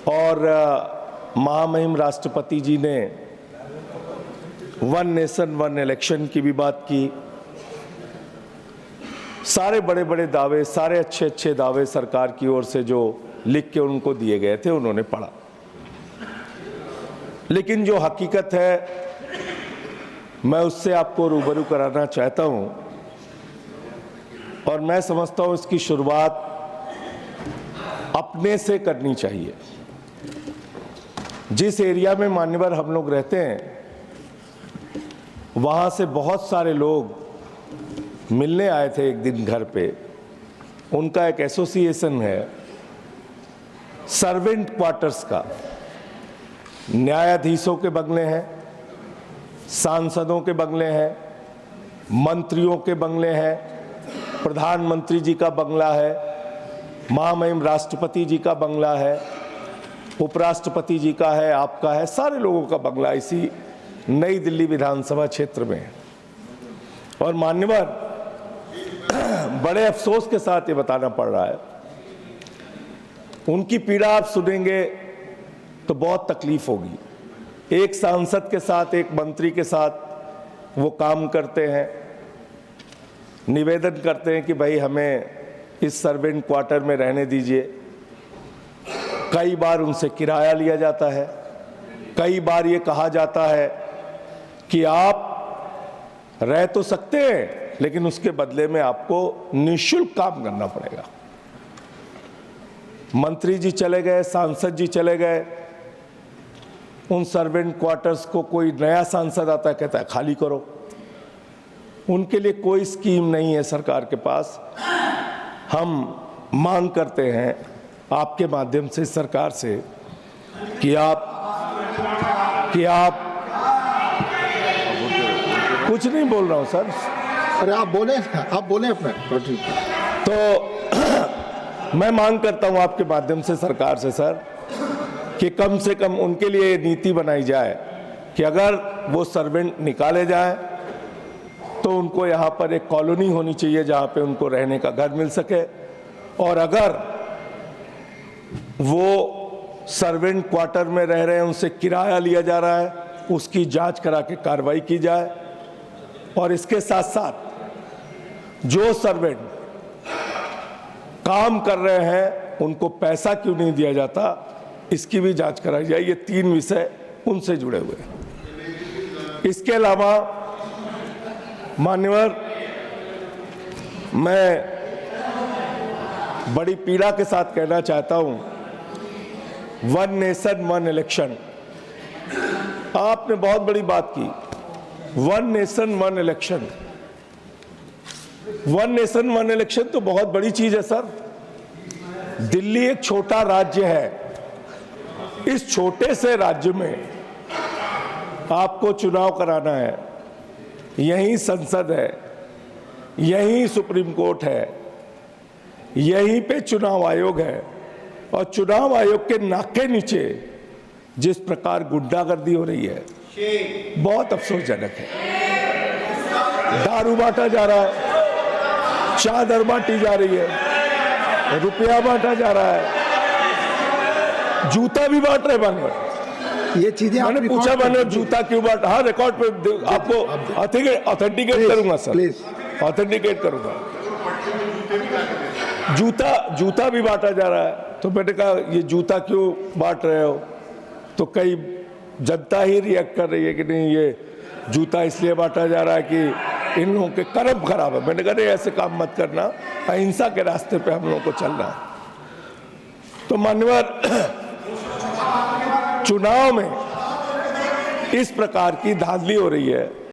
और महामहिम राष्ट्रपति जी ने वन नेशन वन इलेक्शन की भी बात की। सारे बड़े बड़े दावे, सारे अच्छे अच्छे दावे सरकार की ओर से जो लिख के उनको दिए गए थे उन्होंने पढ़ा, लेकिन जो हकीकत है मैं उससे आपको रूबरू कराना चाहता हूं। और मैं समझता हूं इसकी शुरुआत अपने से करनी चाहिए। जिस एरिया में मान्यवर हम लोग रहते हैं वहां से बहुत सारे लोग मिलने आए थे एक दिन घर पे। उनका एक एसोसिएशन है सर्वेंट क्वार्टर्स का। न्यायाधीशों के बंगले हैं, सांसदों के बंगले हैं, मंत्रियों के बंगले हैं, प्रधानमंत्री जी का बंगला है, महामहिम राष्ट्रपति जी का बंगला है, उपराष्ट्रपति जी का है, आपका है, सारे लोगों का बंगला इसी नई दिल्ली विधानसभा क्षेत्र में है। और मान्यवर बड़े अफसोस के साथ ये बताना पड़ रहा है, उनकी पीड़ा आप सुनेंगे तो बहुत तकलीफ होगी। एक सांसद के साथ, एक मंत्री के साथ वो काम करते हैं, निवेदन करते हैं कि भाई हमें इस सर्वेंट क्वार्टर में रहने दीजिए। कई बार उनसे किराया लिया जाता है, कई बार ये कहा जाता है कि आप रह तो सकते हैं लेकिन उसके बदले में आपको निःशुल्क काम करना पड़ेगा। मंत्री जी चले गए, सांसद जी चले गए, उन सर्वेंट क्वार्टर्स को कोई नया सांसद आता है, कहता है खाली करो। उनके लिए कोई स्कीम नहीं है सरकार के पास। हम मांग करते हैं आपके माध्यम से सरकार से कि आप कुछ नहीं बोल रहा हूं सर। अरे आप बोले अपने। तो मैं मांग करता हूं आपके माध्यम से सरकार से सर कि कम से कम उनके लिए नीति बनाई जाए कि अगर वो सर्वेंट निकाले जाए तो उनको यहाँ पर एक कॉलोनी होनी चाहिए जहाँ पे उनको रहने का घर मिल सके। और अगर वो सर्वेंट क्वार्टर में रह रहे हैं, उनसे किराया लिया जा रहा है, उसकी जांच करा के कार्रवाई की जाए। और इसके साथ साथ जो सर्वेंट काम कर रहे हैं उनको पैसा क्यों नहीं दिया जाता, इसकी भी जांच कराई जाए। ये तीन विषय उनसे जुड़े हुए हैं। इसके अलावा मान्यवर मैं बड़ी पीड़ा के साथ कहना चाहता हूं, वन नेशन वन इलेक्शन, आपने बहुत बड़ी बात की। One nation one election, one nation one election तो बहुत बड़ी चीज है सर। दिल्ली एक छोटा राज्य है, इस छोटे से राज्य में आपको चुनाव कराना है। यही संसद है, यही सुप्रीम कोर्ट है, यहीं पे चुनाव आयोग है। और चुनाव आयोग के नाक के नीचे जिस प्रकार गुंडागर्दी हो रही है बहुत अफसोसजनक है। दारू बांटा जा रहा है, चादर बांटी जा रही है, रुपया बांटा जा रहा है, जूता भी बांट रहे मानवर। ये चीजें मैंने पूछा मैंने जूता क्यों बांट, हाँ रिकॉर्ड पे आपको ऑथेंटिकेट करूंगा सर, प्लीज ऑथेंटिकेट करूंगा। जूता भी बांटा जा रहा है। तो मैंने कहा ये जूता क्यों बांट रहे हो, तो कई जनता ही रिएक्ट कर रही है कि नहीं ये जूता इसलिए बांटा जा रहा है कि इन लोगों के कर्म खराब है। मैंने कहा नहीं ऐसे काम मत करना, अहिंसा के रास्ते पे हम लोगों को चलना है। तो मान्यवर चुनाव में इस प्रकार की धांधली हो रही है।